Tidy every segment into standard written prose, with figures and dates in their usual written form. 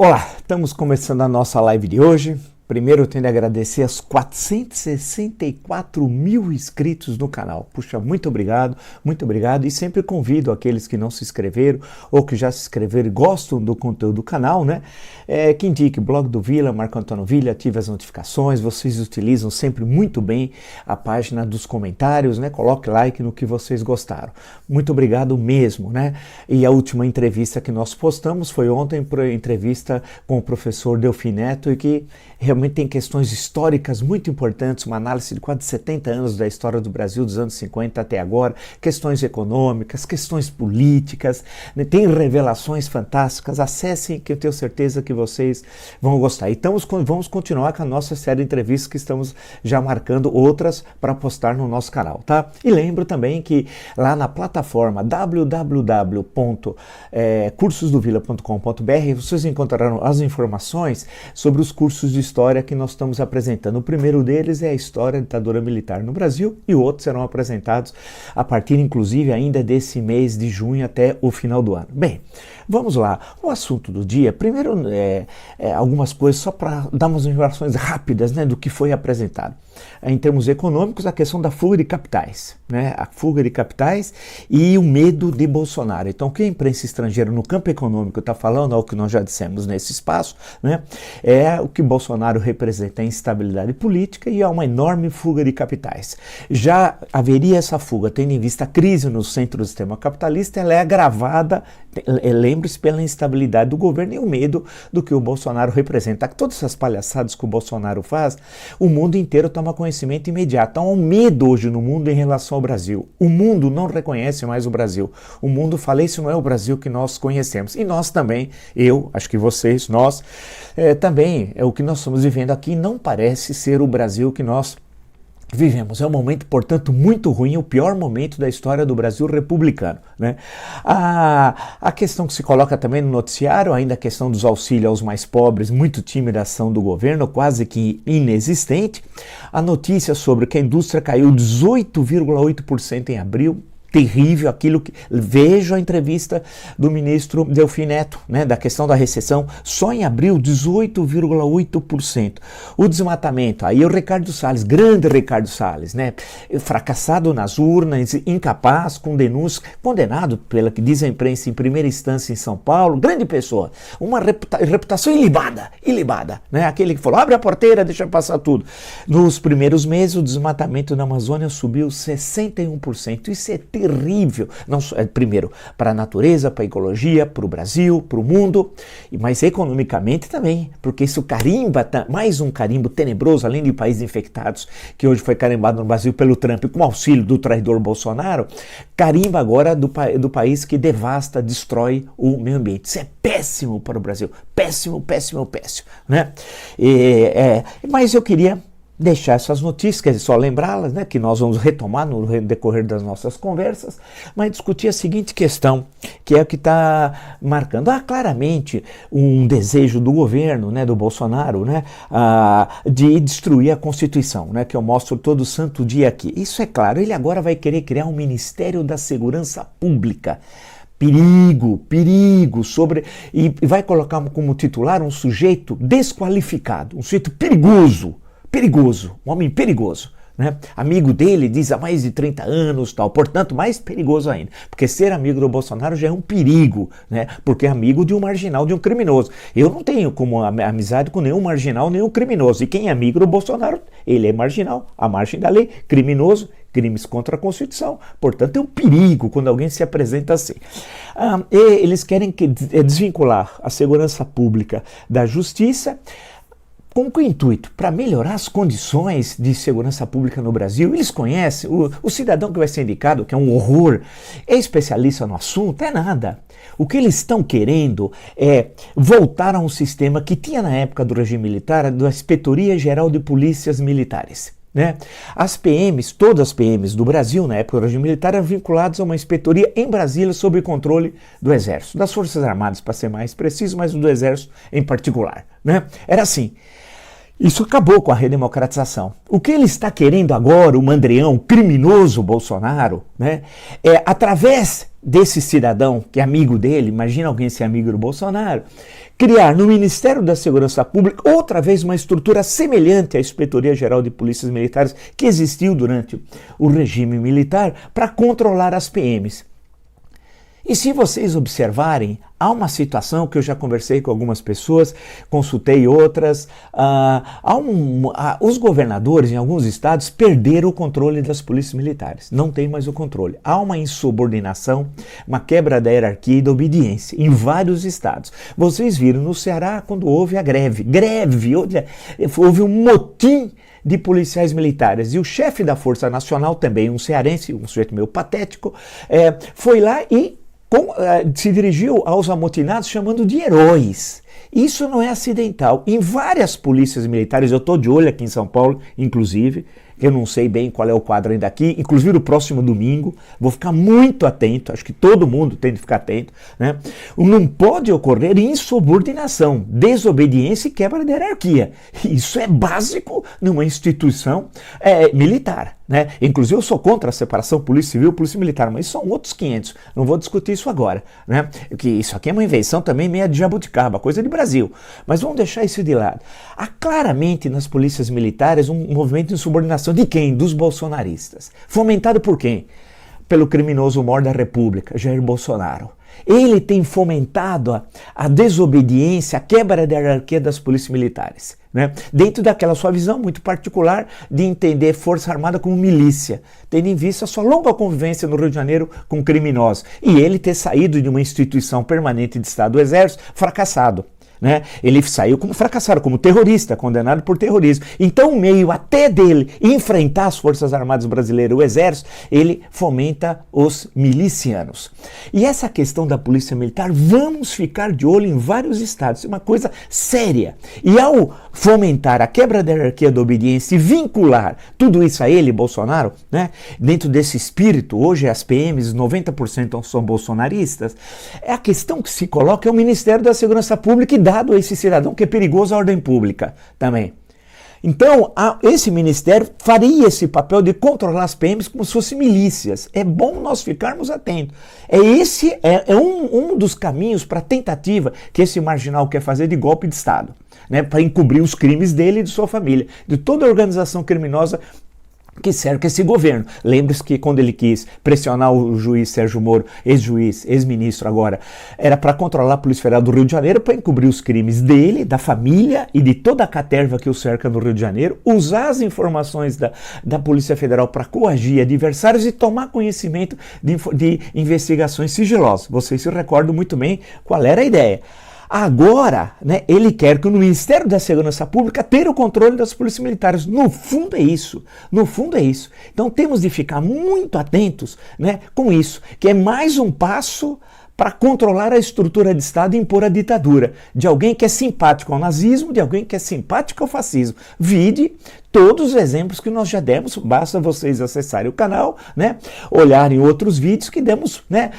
Olá, estamos começando a nossa live de hoje. Primeiro eu tenho de agradecer aos 464 mil inscritos no canal. Puxa, muito obrigado e sempre convido aqueles que não se inscreveram ou que já se inscreveram e gostam do conteúdo do canal, né? Que indique o blog do Vila, Marco Antônio Villa, ative as notificações, vocês utilizam sempre muito bem a página dos comentários, né? Coloque like no que vocês gostaram. Muito obrigado mesmo, né? E a última entrevista que nós postamos foi ontem, entrevista com o professor Delfim Neto, e que realmente tem questões históricas muito importantes, uma análise de quase 70 anos da história do Brasil, dos anos 50 até agora, questões econômicas, questões políticas, né? Tem revelações fantásticas. Acessem, que eu tenho certeza que vocês vão gostar. Então vamos continuar com a nossa série de entrevistas, que estamos já marcando outras para postar no nosso canal, tá? E lembro também que lá na plataforma www.cursosdovila.com.br vocês encontrarão as informações sobre os cursos de história que nós estamos apresentando. O primeiro deles é a história da ditadura militar no Brasil, e outros serão apresentados a partir, inclusive, ainda desse mês de junho até o final do ano. Bem, vamos lá. O assunto do dia, primeiro, algumas coisas só para dar umas informações rápidas, né, do que foi apresentado. Em termos econômicos, a questão da fuga de capitais, né? A fuga de capitais e o medo de Bolsonaro. Então, o que a imprensa estrangeira no campo econômico está falando, é o que nós já dissemos nesse espaço, né? É o que Bolsonaro representa, a instabilidade política e há uma enorme fuga de capitais. Já haveria essa fuga, tendo em vista a crise no centro do sistema capitalista, ela é agravada, lembre-se, pela instabilidade do governo e o medo do que o Bolsonaro representa. Todas essas palhaçadas que o Bolsonaro faz, o mundo inteiro toma conhecimento imediato. Há um medo hoje no mundo em relação ao Brasil. O mundo não reconhece mais o Brasil. O mundo fala, isso não é o Brasil que nós conhecemos. E nós também, eu, acho que vocês, nós, também, o que nós estamos vivendo aqui não parece ser o Brasil que nós vivemos. É um momento, portanto, muito ruim, o pior momento da história do Brasil republicano, né? A questão que se coloca também no noticiário, ainda a questão dos auxílios aos mais pobres, muito tímida ação do governo, quase que inexistente. A notícia sobre que a indústria caiu 18,8% em abril, terrível aquilo que... Vejo a entrevista do ministro Delfim Neto, né, da questão da recessão, só em abril 18,8%. O desmatamento, aí o Ricardo Salles, grande Ricardo Salles, né, fracassado nas urnas, incapaz, com denúncias, condenado pela que diz a imprensa em primeira instância em São Paulo, grande pessoa, uma reputação ilibada, né, aquele que falou, abre a porteira, deixa passar tudo. Nos primeiros meses o desmatamento na Amazônia subiu 61%, isso é terrível, não, primeiro para a natureza, para a ecologia, para o Brasil, para o mundo, mas economicamente também, porque isso carimba, mais um carimbo tenebroso, além de países infectados, que hoje foi carimbado no Brasil pelo Trump com auxílio do traidor Bolsonaro, carimba agora do país que devasta, destrói o meio ambiente. Isso é péssimo para o Brasil, péssimo, né? Mas eu queria deixar essas notícias, quer dizer, só lembrá-las, né, que nós vamos retomar no decorrer das nossas conversas, mas discutir a seguinte questão, que é o que está marcando claramente um desejo do governo, né, do Bolsonaro, né, de destruir a Constituição, né, que eu mostro todo santo dia aqui. Isso é claro, ele agora vai querer criar um Ministério da Segurança Pública. Perigo, e vai colocar como titular um sujeito desqualificado, um sujeito perigoso, um homem perigoso, né? Amigo dele, diz, há mais de 30 anos, tal, portanto, mais perigoso ainda, porque ser amigo do Bolsonaro já é um perigo, né? Porque é amigo de um marginal, de um criminoso. Eu não tenho como amizade com nenhum marginal, nenhum criminoso, e quem é amigo do Bolsonaro, ele é marginal, à margem da lei, criminoso, crimes contra a Constituição, portanto é um perigo quando alguém se apresenta assim. Eles querem desvincular a segurança pública da justiça, com que intuito? Para melhorar as condições de segurança pública no Brasil. Eles conhecem, o cidadão que vai ser indicado, que é um horror, é especialista no assunto? É nada. O que eles estão querendo é voltar a um sistema que tinha na época do regime militar, da Inspetoria Geral de Polícias Militares, né? As PMs, todas as PMs do Brasil, na época do regime militar, eram vinculadas a uma inspetoria em Brasília sob controle do Exército, das Forças Armadas, para ser mais preciso, mas do Exército em particular, né? Era assim. Isso acabou com a redemocratização. O que ele está querendo agora, o mandrião, o criminoso Bolsonaro, né, é através desse cidadão que é amigo dele, imagina alguém ser amigo do Bolsonaro, criar no Ministério da Segurança Pública outra vez uma estrutura semelhante à Inspetoria Geral de Polícias Militares que existiu durante o regime militar para controlar as PMs. E se vocês observarem, há uma situação que eu já conversei com algumas pessoas, consultei outras, os governadores em alguns estados perderam o controle das polícias militares, não tem mais o controle. Há uma insubordinação, uma quebra da hierarquia e da obediência em vários estados. Vocês viram no Ceará quando houve a greve, houve um motim de policiais militares. E o chefe da Força Nacional, também um cearense, um sujeito meio patético, foi lá e se dirigiu aos amotinados chamando de heróis. Isso não é acidental. Em várias polícias militares, eu estou de olho aqui em São Paulo, inclusive, eu não sei bem qual é o quadro ainda aqui, inclusive no próximo domingo, vou ficar muito atento, acho que todo mundo tem de ficar atento, né? Não pode ocorrer insubordinação, desobediência e quebra da hierarquia. Isso é básico numa instituição militar, né? Inclusive eu sou contra a separação polícia civil e polícia militar, mas são outros 500, não vou discutir isso agora, né? Que isso aqui é uma invenção também meia de jabuticaba, coisa de Brasil, mas vamos deixar isso de lado. Há claramente nas polícias militares um movimento de insubordinação de quem? Dos bolsonaristas. Fomentado por quem? Pelo criminoso mor da República, Jair Bolsonaro. Ele tem fomentado a desobediência, a quebra da hierarquia das polícias militares, né? Dentro daquela sua visão muito particular de entender Força Armada como milícia, tendo em vista a sua longa convivência no Rio de Janeiro com criminosos. E ele ter saído de uma instituição permanente de Estado, o Exército, fracassado. Né? Ele saiu como fracassado, como terrorista, condenado por terrorismo. Então, o meio até dele enfrentar as Forças Armadas Brasileiras, o Exército, ele fomenta os milicianos. E essa questão da polícia militar, vamos ficar de olho em vários estados, é uma coisa séria. E ao fomentar a quebra da hierarquia da obediência e vincular tudo isso a ele, Bolsonaro, né? Dentro desse espírito, hoje as PMs, 90% são bolsonaristas, a questão que se coloca é o Ministério da Segurança Pública e dado a esse cidadão que é perigoso à ordem pública também. Então, esse ministério faria esse papel de controlar as PMs como se fossem milícias. É bom nós ficarmos atentos. Esse é um dos caminhos para a tentativa que esse marginal quer fazer de golpe de Estado, né, para encobrir os crimes dele e de sua família, de toda a organização criminosa que cerca esse governo. Lembre-se que quando ele quis pressionar o juiz Sérgio Moro, ex-juiz, ex-ministro agora, era para controlar a Polícia Federal do Rio de Janeiro, para encobrir os crimes dele, da família e de toda a caterva que o cerca no Rio de Janeiro, usar as informações da Polícia Federal para coagir adversários e tomar conhecimento de investigações sigilosas. Vocês se recordam muito bem qual era a ideia. Agora, né, ele quer que o Ministério da Segurança Pública tenha o controle das polícias militares. No fundo é isso. No fundo é isso. Então temos de ficar muito atentos, né, com isso, que é mais um passo para controlar a estrutura de Estado e impor a ditadura de alguém que é simpático ao nazismo, de alguém que é simpático ao fascismo. Vide todos os exemplos que nós já demos, basta vocês acessarem o canal, né, olharem outros vídeos que demos, né,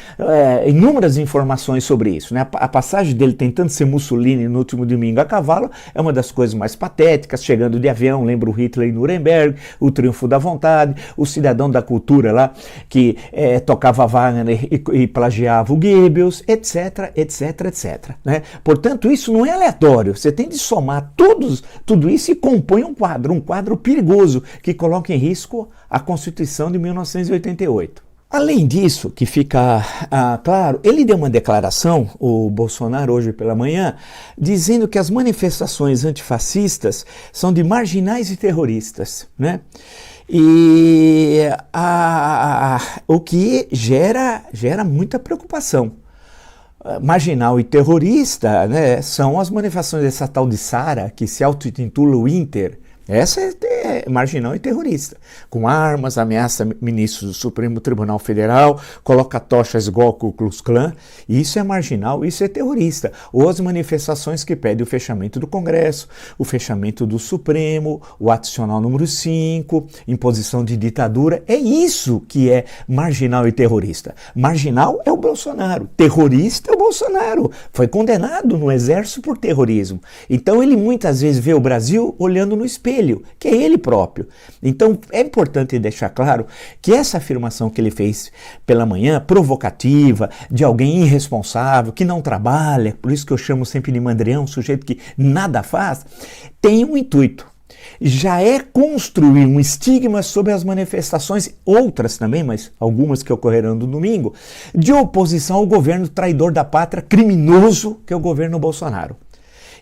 inúmeras informações sobre isso. Né? A passagem dele tentando ser Mussolini no último domingo a cavalo é uma das coisas mais patéticas, chegando de avião, lembra o Hitler em Nuremberg, o Triunfo da Vontade, o cidadão da cultura lá, que tocava Wagner e plagiava o Goebbels, etc, etc, etc. Né? Portanto, isso não é aleatório, você tem de somar tudo isso e compõe um quadro perigoso que coloca em risco a Constituição de 1988. Além disso, que fica claro, ele deu uma declaração, o Bolsonaro, hoje pela manhã, dizendo que as manifestações antifascistas são de marginais e terroristas, né? E o que gera muita preocupação. Marginal e terrorista, né, são as manifestações dessa tal de Sara, que se auto-intitula o Inter. Essa é marginal e terrorista. Com armas, ameaça ministros do Supremo Tribunal Federal, coloca tochas igual ao Ku Klux Klan. Isso é marginal, isso é terrorista. Ou as manifestações que pedem o fechamento do Congresso, o fechamento do Supremo, o adicional número 5, imposição de ditadura. É isso que é marginal e terrorista. Marginal é o Bolsonaro, terrorista é o Bolsonaro. Foi condenado no exército por terrorismo. Então ele muitas vezes vê o Brasil olhando no espelho, que é ele próprio. Então é importante deixar claro que essa afirmação que ele fez pela manhã, provocativa, de alguém irresponsável, que não trabalha, por isso que eu chamo sempre de mandrião, um sujeito que nada faz, tem um intuito. Já é construir um estigma sobre as manifestações, outras também, mas algumas que ocorrerão no domingo, de oposição ao governo traidor da pátria, criminoso, que é o governo Bolsonaro.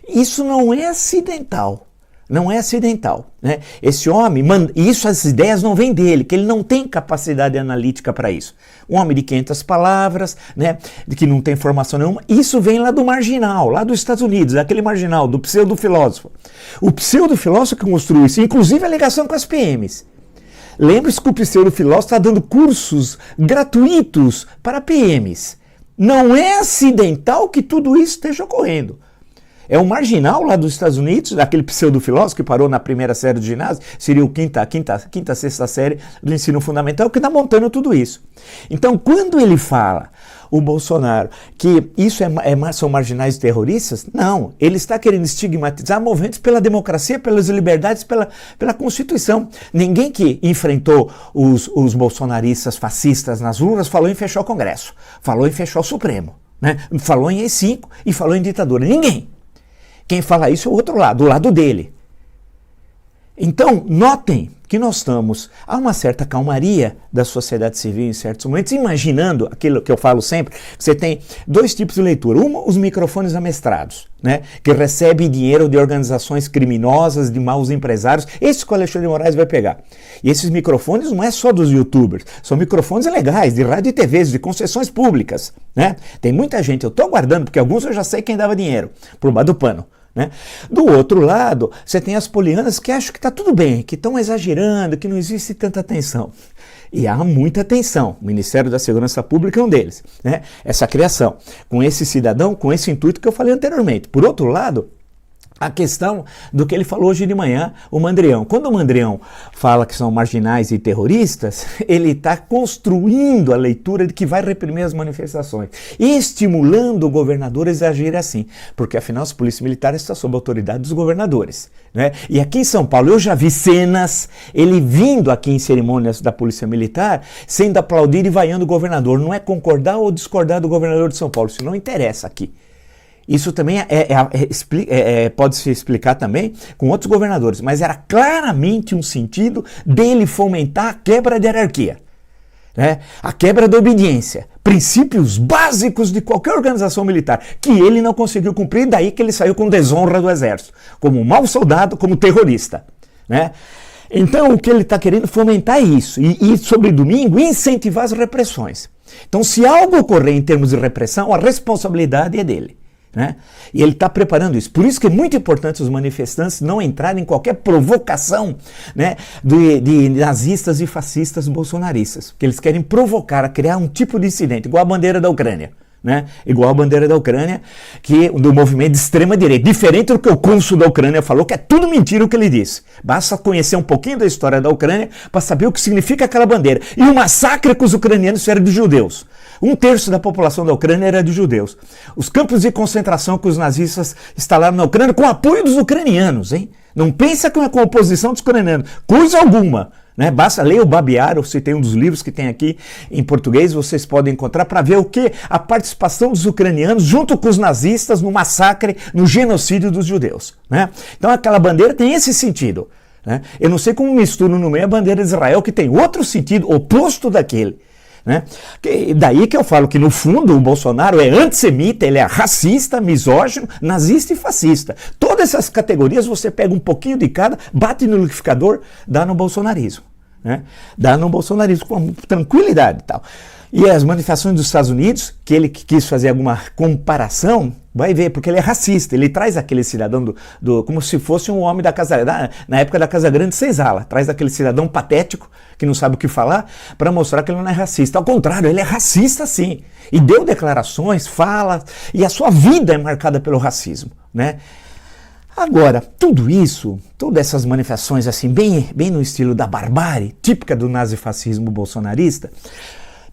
Isso não é acidental. Não é acidental, né? Esse homem, essas ideias não vêm dele, que ele não tem capacidade analítica para isso. Um homem de 500 palavras, né? Que não tem formação nenhuma, isso vem lá do marginal, lá dos Estados Unidos, aquele marginal, do pseudo-filósofo. O pseudo-filósofo que construiu isso, inclusive a ligação com as PMs. Lembre-se que o pseudo-filósofo está dando cursos gratuitos para PMs. Não é acidental que tudo isso esteja ocorrendo. É um marginal lá dos Estados Unidos, aquele pseudo-filósofo que parou na primeira série do ginásio, seria o quinta, sexta série do ensino fundamental, que está montando tudo isso. Então, quando ele fala, o Bolsonaro, que isso são marginais terroristas, não, ele está querendo estigmatizar movimentos pela democracia, pelas liberdades, pela Constituição. Ninguém que enfrentou os bolsonaristas fascistas nas urnas falou em fechar o Congresso, falou em fechar o Supremo, né? Falou em AI-5 e falou em ditadura. Ninguém. Quem fala isso é o outro lado, o lado dele. Então, notem que nós estamos a uma certa calmaria da sociedade civil em certos momentos, imaginando aquilo que eu falo sempre, você tem dois tipos de leitura. Uma, os microfones amestrados, né, que recebem dinheiro de organizações criminosas, de maus empresários. Esse que o Alexandre de Moraes vai pegar. E esses microfones não é só dos youtubers, são microfones legais, de rádio e TV, de concessões públicas, né? Tem muita gente, eu estou aguardando, porque alguns eu já sei quem dava dinheiro, por baixo do pano. Né? Do outro lado, você tem as polianas que acham que está tudo bem, que estão exagerando, que não existe tanta tensão. E há muita tensão. O Ministério da Segurança Pública é um deles. Né? Essa criação, com esse cidadão, com esse intuito que eu falei anteriormente. Por outro lado, a questão do que ele falou hoje de manhã, o Mandrião. Quando o Mandrião fala que são marginais e terroristas, ele está construindo a leitura de que vai reprimir as manifestações, estimulando o governador a exagir assim, porque afinal as polícias militares estão sob a autoridade dos governadores. Né? E aqui em São Paulo eu já vi cenas, ele vindo aqui em cerimônias da Polícia Militar, sendo aplaudido e vaiando o governador. Não é concordar ou discordar do governador de São Paulo, isso não interessa aqui. Isso também pode se explicar também com outros governadores, mas era claramente um sentido dele fomentar a quebra de hierarquia, né? A quebra da obediência, princípios básicos de qualquer organização militar, que ele não conseguiu cumprir, daí que ele saiu com desonra do exército, como um mau soldado, como terrorista, né? Então o que ele está querendo fomentar é isso, e sobre domingo incentivar as repressões. Então se algo ocorrer em termos de repressão, a responsabilidade é dele. Né? E ele está preparando isso. Por isso que é muito importante os manifestantes não entrarem em qualquer provocação, né, de nazistas e fascistas bolsonaristas, que eles querem provocar, a criar um tipo de incidente, igual a bandeira da Ucrânia. Né? Igual a bandeira da Ucrânia, do movimento de extrema-direita, diferente do que o cônsul da Ucrânia falou, que é tudo mentira o que ele disse. Basta conhecer um pouquinho da história da Ucrânia para saber o que significa aquela bandeira. E o massacre que os ucranianos fizeram de judeus. 1/3 da população da Ucrânia era de judeus. Os campos de concentração que os nazistas instalaram na Ucrânia com apoio dos ucranianos, hein? Não pensa que é com a oposição dos ucranianos, coisa alguma. Né? Basta ler o Babiar, eu citei um dos livros que tem aqui em português, vocês podem encontrar para ver o que a participação dos ucranianos junto com os nazistas no massacre, no genocídio dos judeus. Né? Então aquela bandeira tem esse sentido. Né? Eu não sei como misturo no meio a bandeira de Israel, que tem outro sentido oposto daquele. Né? Daí que eu falo que no fundo o Bolsonaro é antissemita, ele é racista, misógino, nazista e fascista. Todas essas categorias você pega um pouquinho de cada, bate no liquidificador, dá no bolsonarismo. Né? Dá no bolsonarismo com tranquilidade e tal. E as manifestações dos Estados Unidos, que ele quis fazer alguma comparação, vai ver, porque ele é racista, ele traz aquele cidadão como se fosse um homem da Casa, na época da Casa Grande Senzala, traz aquele cidadão patético, que não sabe o que falar, para mostrar que ele não é racista. Ao contrário, ele é racista sim, e deu declarações, fala, e a sua vida é marcada pelo racismo, né? Agora, tudo isso, todas essas manifestações assim, bem no estilo da barbárie, típica do nazifascismo bolsonarista,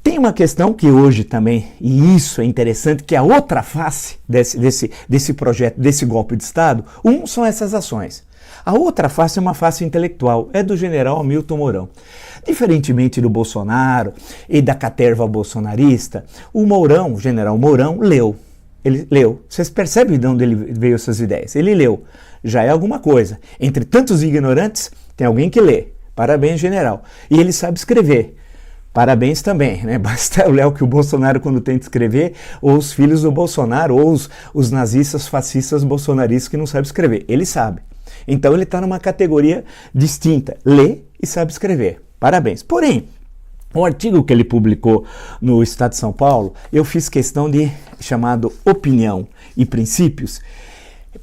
tem uma questão que hoje também, e isso é interessante, que é a outra face desse projeto, desse golpe de Estado, são essas ações. A outra face é uma face intelectual, é do general Hamilton Mourão. Diferentemente do Bolsonaro e da caterva bolsonarista, o general Mourão, leu. Ele leu. Vocês percebem de onde ele veio essas ideias? Ele leu. Já é alguma coisa. Entre tantos ignorantes, tem alguém que lê. Parabéns, general. E ele sabe escrever. Parabéns também, né? Basta olhar o que o Bolsonaro quando tenta escrever, ou os filhos do Bolsonaro, ou os nazistas, fascistas, bolsonaristas que não sabem escrever. Ele sabe. Então ele está numa categoria distinta. Lê e sabe escrever. Parabéns. Porém, o artigo que ele publicou no Estado de São Paulo, eu fiz questão de chamado Opinião e Princípios,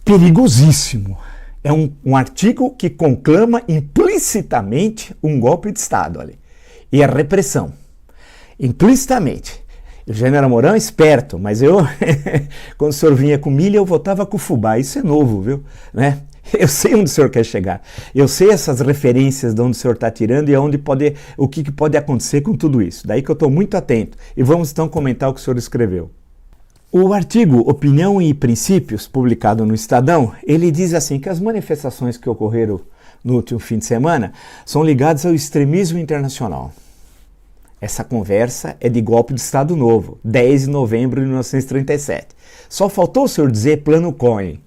perigosíssimo. É um artigo que conclama implicitamente um golpe de Estado, olha. E a repressão, implicitamente. O general Mourão é esperto, mas eu, quando o senhor vinha com milha, eu votava com fubá. Isso é novo, viu? Né? Eu sei onde o senhor quer chegar. Eu sei essas referências de onde o senhor está tirando e o que pode acontecer com tudo isso. Daí que eu estou muito atento. E vamos então comentar o que o senhor escreveu. O artigo Opinião e Princípios, publicado no Estadão, ele diz assim que as manifestações que ocorreram no último fim de semana são ligadas ao extremismo internacional. Essa conversa é de golpe de Estado Novo, 10 de novembro de 1937. Só faltou o senhor dizer Plano Cohen,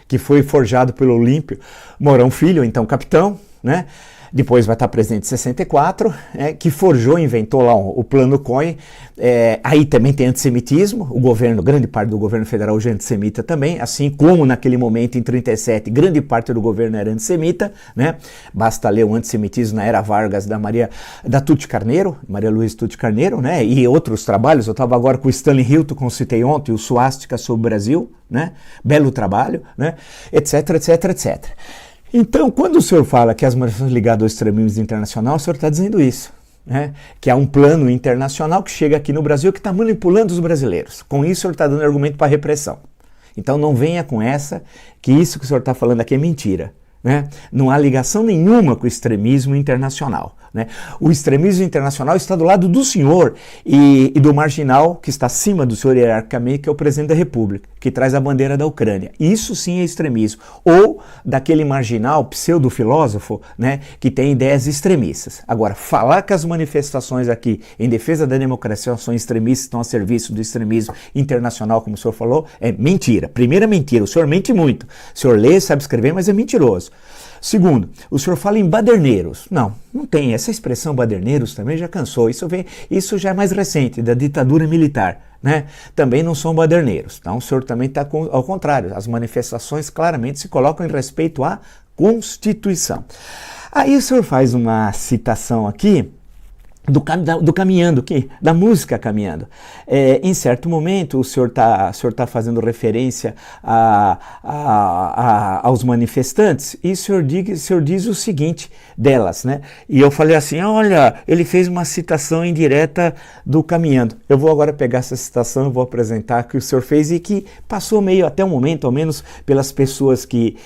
que foi forjado pelo Olímpio Mourão Filho, então capitão, né? Depois vai estar presente em 64, que forjou, inventou lá o Plano Cohen. Aí também tem antissemitismo, grande parte do governo federal hoje é antissemita também, assim como naquele momento em 37, grande parte do governo era antissemita, né? Basta ler o antissemitismo na era Vargas da Tuti Carneiro, Maria Luísa Tuti Carneiro, né? E outros trabalhos, eu estava agora com o Stanley Hilton, que eu citei ontem, o Suástica sobre o Brasil, né? Belo trabalho, né? Etc, etc, etc. Então, quando o senhor fala que as manifestações ligadas ao extremismo internacional, o senhor está dizendo isso, né? Que há um plano internacional que chega aqui no Brasil que está manipulando os brasileiros. Com isso, o senhor está dando argumento para a repressão. Então, não venha com que isso que o senhor está falando aqui é mentira. Né? Não há ligação nenhuma com o extremismo internacional. Né? O extremismo internacional está do lado do senhor e do marginal que está acima do senhor hierarquicamente, que é o presidente da República, que traz a bandeira da Ucrânia. Isso sim é extremismo. Ou daquele marginal pseudo-filósofo, né, que tem ideias extremistas. Agora, falar que as manifestações aqui em defesa da democracia são extremistas, estão a serviço do extremismo internacional, como o senhor falou, é mentira. Primeira mentira, o senhor mente muito. O senhor lê, sabe escrever, mas é mentiroso. Segundo, o senhor fala em baderneiros. Não tem. Essa expressão baderneiros também já cansou. Isso já é mais recente, da ditadura militar. Né? Também não são baderneiros. Então o senhor também está ao contrário. As manifestações claramente se colocam em respeito à Constituição. Aí o senhor faz uma citação aqui do Caminhando, da música Caminhando. Em certo momento, o senhor tá fazendo referência aos manifestantes, e o senhor diz o seguinte delas, né? E eu falei assim, olha, ele fez uma citação indireta do Caminhando. Eu vou agora pegar essa citação e vou apresentar que o senhor fez e que passou até um momento, ao menos pelas pessoas que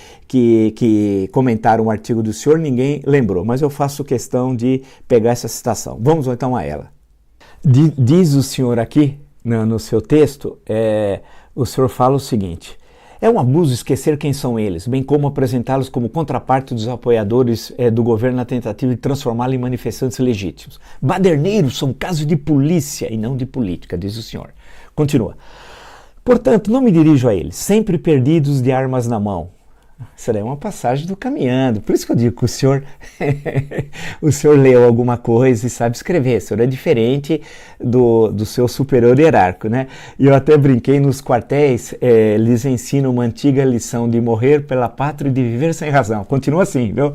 comentaram o artigo do senhor, ninguém lembrou, mas eu faço questão de pegar essa citação. Vamos então a ela. Diz o senhor aqui, no seu texto, o senhor fala o seguinte: é um abuso esquecer quem são eles, bem como apresentá-los como contraparte dos apoiadores do governo na tentativa de transformá-los em manifestantes legítimos. Baderneiros são casos de polícia e não de política, diz o senhor. Continua. Portanto, não me dirijo a eles, sempre perdidos de armas na mão. Isso daí é uma passagem do Caminhando. Por isso que eu digo que o senhor, o senhor leu alguma coisa e sabe escrever. O senhor é diferente do seu superior hierárquico, né? E eu até brinquei nos quartéis, lhes ensino uma antiga lição de morrer pela pátria e de viver sem razão. Continua assim, viu?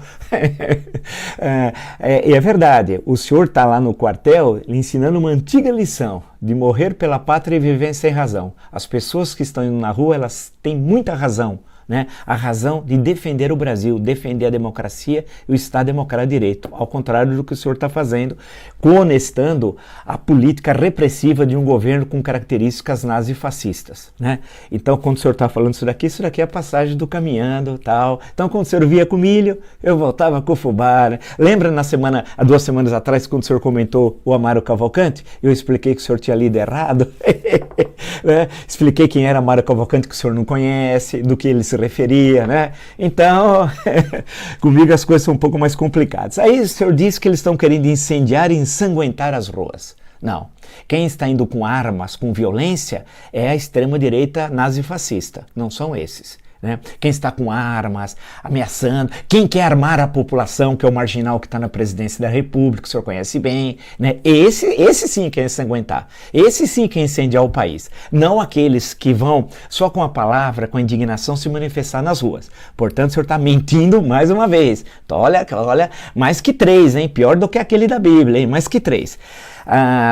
E é verdade, o senhor está lá no quartel lhe ensinando uma antiga lição de morrer pela pátria e viver sem razão. As pessoas que estão indo na rua, elas têm muita razão. Né? A razão de defender o Brasil, defender a democracia e o Estado Democrático de Direito, ao contrário do que o senhor está fazendo, coonestando a política repressiva de um governo com características nazifascistas. Né? Então, quando o senhor está falando isso daqui é a passagem do Caminhando, tal. Então, quando o senhor via com milho, eu voltava com o fubá. Né? Lembra há 2 semanas atrás, quando o senhor comentou o Amaro Cavalcante? Eu expliquei que o senhor tinha lido errado. Né? Expliquei quem era Amaro Cavalcante, que o senhor não conhece, do que ele se referia, né? Então, comigo as coisas são um pouco mais complicadas. Aí o senhor disse que eles estão querendo incendiar e ensanguentar as ruas. Não. Quem está indo com armas, com violência, é a extrema-direita nazifascista. Não são esses. Né? Quem está com armas, ameaçando, quem quer armar a população, que é o marginal que está na presidência da República, que o senhor conhece bem, né? Esse sim quer ensanguentar, esse sim quer incendiar o país, não aqueles que vão só com a palavra, com a indignação se manifestar nas ruas. Portanto, o senhor está mentindo mais uma vez. Então, olha, mais que 3, hein? Pior do que aquele da Bíblia, hein? Mais que 3.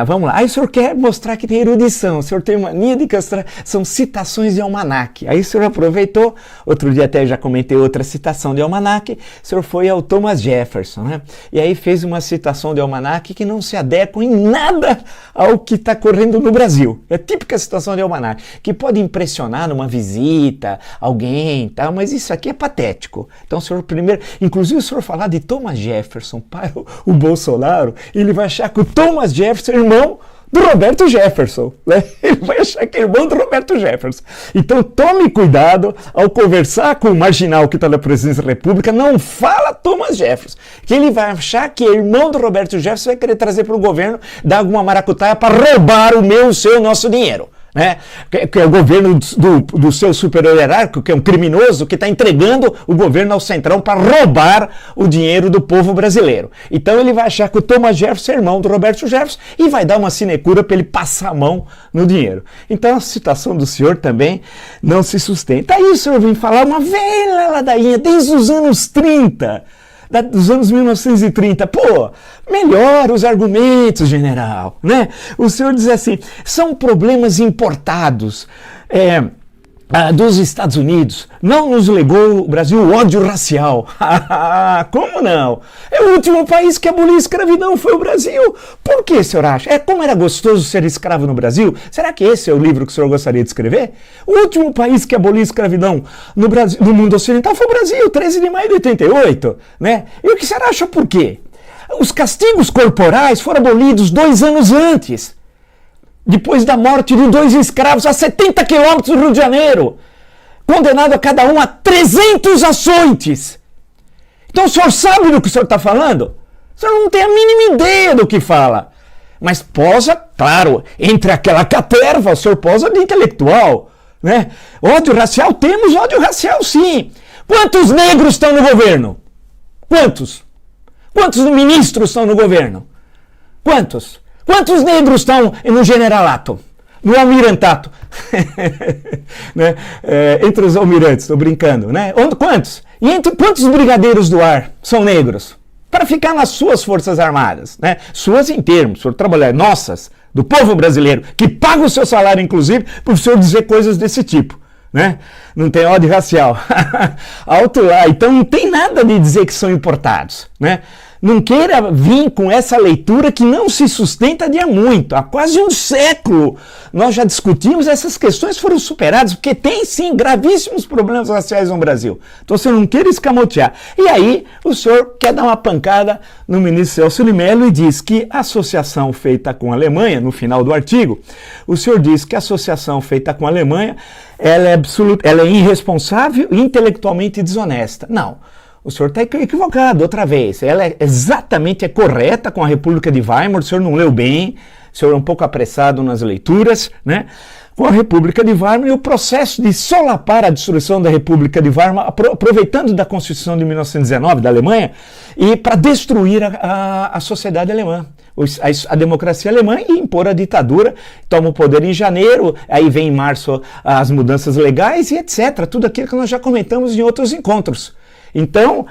Vamos lá. Aí o senhor quer mostrar que tem erudição, o senhor tem mania de mostrar, são citações de almanaque. Aí o senhor aproveitou, outro dia até já comentei outra citação de almanaque, o senhor foi ao Thomas Jefferson, né? E aí fez uma citação de almanaque que não se adequa em nada ao que está correndo no Brasil. É a típica citação de almanaque, que pode impressionar numa visita, alguém, tal, mas isso aqui é patético. Então o senhor primeiro, inclusive o senhor falar de Thomas Jefferson para o Bolsonaro, ele vai achar que o Thomas Jefferson é irmão do Roberto Jefferson, né? Ele vai achar que é irmão do Roberto Jefferson. Então tome cuidado ao conversar com o marginal que está na presidência da República, não fala Thomas Jefferson, que ele vai achar que é irmão do Roberto Jefferson, vai querer trazer para o governo, dar alguma maracutaia para roubar o seu, nosso dinheiro. Né? Que é o governo do seu superior hierárquico, que é um criminoso que está entregando o governo ao Centrão para roubar o dinheiro do povo brasileiro. Então ele vai achar que o Thomas Jefferson é irmão do Roberto Jefferson e vai dar uma sinecura para ele passar a mão no dinheiro. Então a citação do senhor também não se sustenta. Aí o senhor vem falar uma velha ladainha desde os anos 30. Dos anos 1930, melhora os argumentos, general, né? O senhor diz assim, são problemas importados dos Estados Unidos, não nos legou o Brasil o ódio racial. Como não? É o último país que aboliu a escravidão, foi o Brasil. Por que, o senhor acha? Como era gostoso ser escravo no Brasil? Será que esse é o livro que o senhor gostaria de escrever? O último país que aboliu a escravidão no Brasil, no mundo ocidental foi o Brasil, 13 de maio de 88, né? E o que o senhor acha por quê? Os castigos corporais foram abolidos 2 anos antes, depois da morte de 2 escravos a 70 quilômetros do Rio de Janeiro, condenado a cada um a 300 açoites. Então o senhor sabe do que o senhor está falando? O senhor não tem a mínima ideia do que fala. Mas posa, claro, entre aquela caterva, o senhor posa de intelectual. Né? Ódio racial, temos ódio racial sim. Quantos negros estão no governo? Quantos? Quantos ministros estão no governo? Quantos? Quantos negros estão no generalato, no almirantato? Né? Entre os almirantes, estou brincando, né? Quantos? E entre quantos brigadeiros do ar são negros? Para ficar nas suas forças armadas, né? Suas em termos, por trabalhar, nossas, do povo brasileiro, que paga o seu salário, inclusive, para o senhor dizer coisas desse tipo. Né? Não tem ódio racial. Alto lá. Então não tem nada de dizer que são importados. Né? Não queira vir com essa leitura que não se sustenta de há muito. Há quase um século nós já discutimos, essas questões foram superadas, porque tem sim gravíssimos problemas raciais no Brasil. Então você não queira escamotear. E aí o senhor quer dar uma pancada no ministro Celso de Mello e diz que a associação feita com a Alemanha, no final do artigo, o senhor diz que a associação feita com a Alemanha ela é irresponsável e intelectualmente desonesta. Não. O senhor está equivocado outra vez. Ela é exatamente correta com a República de Weimar. O senhor não leu bem, o senhor é um pouco apressado nas leituras, né? com a República de Weimar e o processo de solapar a destruição da República de Weimar, aproveitando da Constituição de 1919 da Alemanha, e para destruir a sociedade alemã, a democracia alemã, e impor a ditadura. Toma o poder em janeiro, aí vem em março as mudanças legais e etc. Tudo aquilo que nós já comentamos em outros encontros. Então,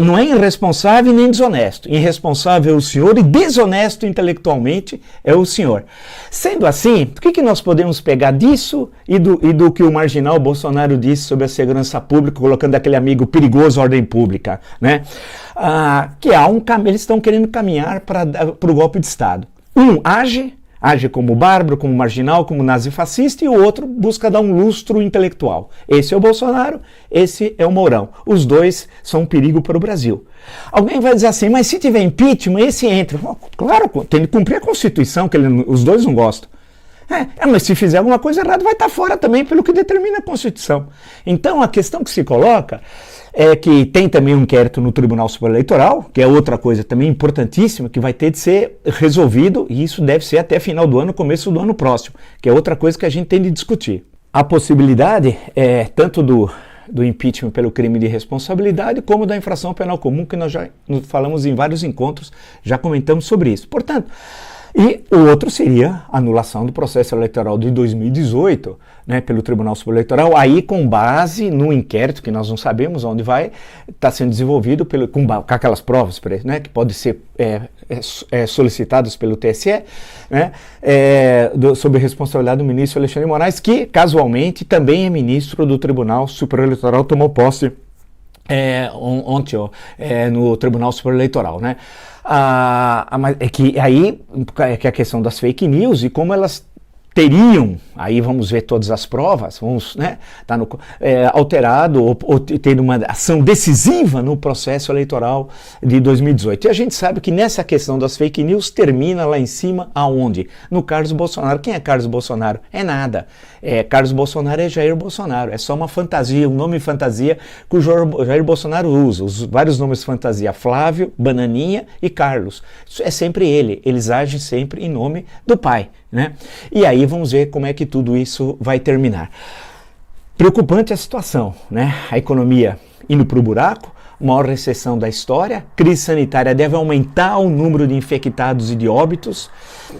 não é irresponsável nem desonesto. Irresponsável é o senhor e desonesto intelectualmente é o senhor. Sendo assim, o que nós podemos pegar disso e do que o marginal Bolsonaro disse sobre a segurança pública, colocando aquele amigo perigoso ordem pública, né? Que eles estão querendo caminhar para o golpe de Estado. Um age como bárbaro, como marginal, como nazifascista, e o outro busca dar um lustro intelectual. Esse é o Bolsonaro, esse é o Mourão. Os dois são um perigo para o Brasil. Alguém vai dizer assim, mas se tiver impeachment, esse entra. Claro, tem que cumprir a Constituição, que os dois não gostam. Mas se fizer alguma coisa errada, vai estar fora também, pelo que determina a Constituição. Então, a questão que se coloca é que tem também um inquérito no Tribunal Superior Eleitoral, que é outra coisa também importantíssima, que vai ter de ser resolvido, e isso deve ser até final do ano, começo do ano próximo, que é outra coisa que a gente tem de discutir. A possibilidade é tanto do impeachment pelo crime de responsabilidade, como da infração penal comum, que nós já falamos em vários encontros, já comentamos sobre isso. Portanto, e o outro seria a anulação do processo eleitoral de 2018, né, pelo Tribunal Superior Eleitoral, aí com base no inquérito, que nós não sabemos onde vai, está sendo desenvolvido com aquelas provas, né, que podem ser solicitadas pelo TSE, né, sob a responsabilidade do ministro Alexandre de Moraes, que casualmente também é ministro do Tribunal Superior Eleitoral, tomou posse ontem no Tribunal Superior Eleitoral, né? Mas é que aí é a questão das fake news e como elas teriam, aí vamos ver todas as provas, vamos, né, alterado ou tendo uma ação decisiva no processo eleitoral de 2018. E a gente sabe que nessa questão das fake news termina lá em cima aonde? No Carlos Bolsonaro. Quem é Carlos Bolsonaro? É nada. Carlos Bolsonaro é Jair Bolsonaro. É só uma fantasia, um nome fantasia que o Jair Bolsonaro usa. Os vários nomes fantasia: Flávio, Bananinha e Carlos. É sempre ele. Eles agem sempre em nome do pai, né? E aí vamos ver como é que tudo isso vai terminar. Preocupante a situação, né? A economia indo para o buraco, maior recessão da história, crise sanitária deve aumentar o número de infectados e de óbitos,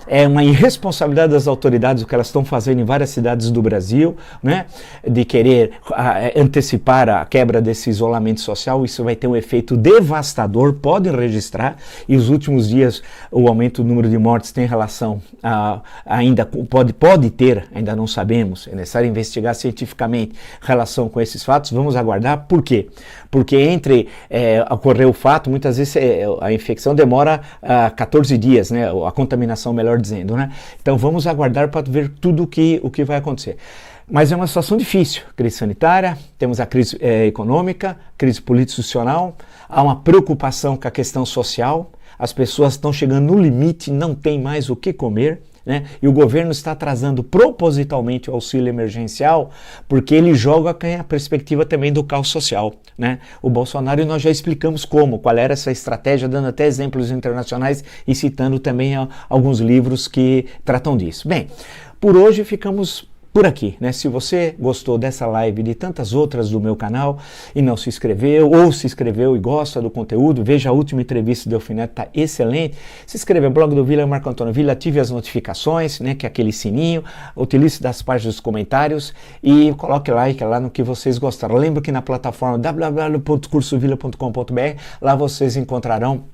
é uma irresponsabilidade das autoridades o que elas estão fazendo em várias cidades do Brasil, né, de querer antecipar a quebra desse isolamento social. Isso vai ter um efeito devastador, podem registrar, e os últimos dias o aumento do número de mortes tem relação ainda pode ter, ainda não sabemos, é necessário investigar cientificamente relação com esses fatos. Vamos aguardar. Por quê? Porque entre ocorrer o fato, muitas vezes a infecção demora 14 dias, né, a contaminação, melhor dizendo, né? Então vamos aguardar para ver tudo o que vai acontecer. Mas é uma situação difícil, crise sanitária, temos a crise econômica, crise político-institucional, há uma preocupação com a questão social, as pessoas estão chegando no limite, não tem mais o que comer, né? E o governo está atrasando propositalmente o auxílio emergencial porque ele joga a perspectiva também do caos social, né? O Bolsonaro, e nós já explicamos qual era essa estratégia, dando até exemplos internacionais e citando também alguns livros que tratam disso. Bem, por hoje ficamos por aqui, né? Se você gostou dessa live e de tantas outras do meu canal e não se inscreveu, ou se inscreveu e gosta do conteúdo, veja a última entrevista do Delfineto, tá excelente. Se inscreva no blog do Vila, Marco Antônio Vila, ative as notificações, né, que é aquele sininho, utilize das páginas dos comentários e coloque like lá no que vocês gostaram. Lembro que na plataforma www.cursovila.com.br, lá vocês encontrarão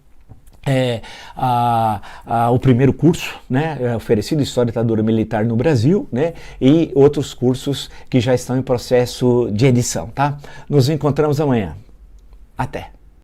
o primeiro curso, né, oferecido, História da Ditadura Militar no Brasil, né, e outros cursos que já estão em processo de edição, tá? Nos encontramos amanhã. Até!